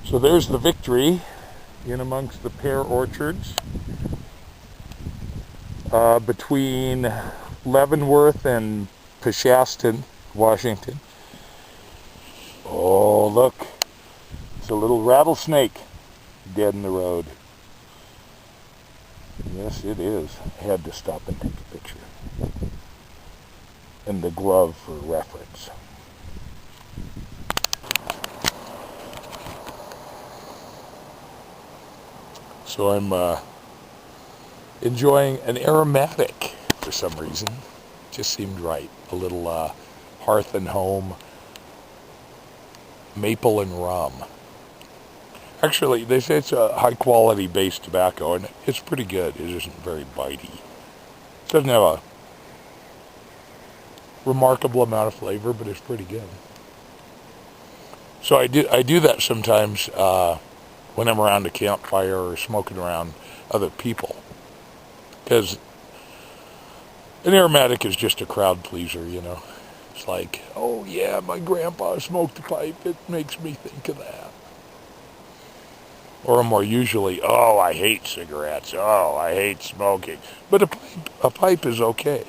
So there's the Victory in amongst the pear orchards between Leavenworth and Peshaston, Washington. Oh, look. It's a little rattlesnake dead in the road. Yes, it is. I had to stop and take a picture. And the glove for reference. So I'm enjoying an aromatic for some reason. Just seemed right. A little Hearth and Home maple and rum. Actually, they say it's a high quality based tobacco, and it's pretty good. It isn't very bitey. It doesn't have a remarkable amount of flavor, but it's pretty good. So I do that sometimes when I'm around a campfire or smoking around other people, because an aromatic is just a crowd pleaser, you know. It's like, oh yeah, my grandpa smoked a pipe. It makes me think of that. Or more usually, oh, I hate cigarettes. Oh, I hate smoking. But a pipe is okay.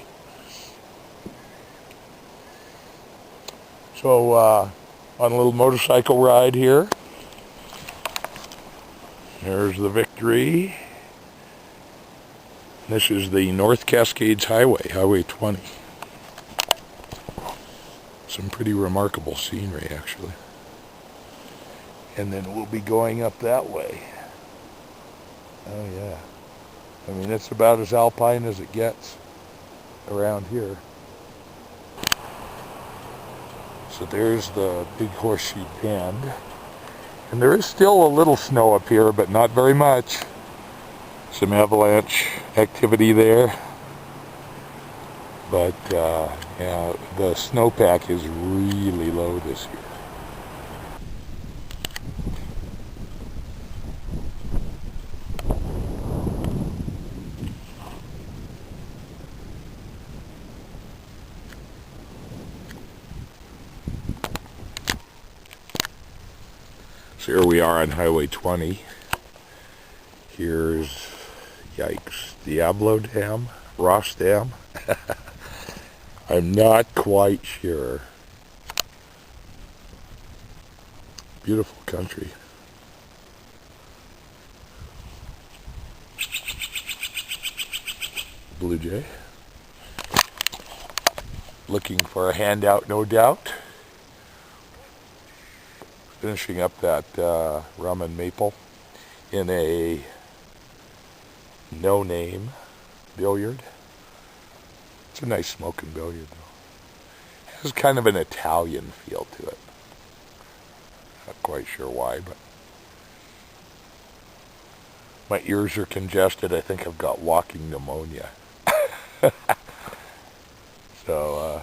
So on a little motorcycle ride here. There's the Victory. This is the North Cascades Highway, Highway 20. Some pretty remarkable scenery, actually. And then we'll be going up that way. Oh, yeah. I mean, it's about as alpine as it gets around here. So there's the Big Horseshoe Bend. And there is still a little snow up here, but not very much. Some avalanche activity there. But, yeah, the snowpack is really low this year. So here we are on Highway 20. Here's, yikes, Diablo Dam, Ross Dam. I'm not quite sure. Beautiful country. Blue jay. Looking for a handout, no doubt. Finishing up that rum and maple in a no-name billiard. It's a nice smoking billiard, though. It has kind of an Italian feel to it. Not quite sure why, but my ears are congested. I think I've got walking pneumonia. So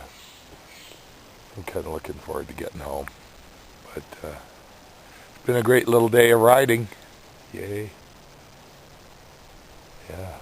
I'm kind of looking forward to getting home. But it's been a great little day of riding. Yay. Yeah.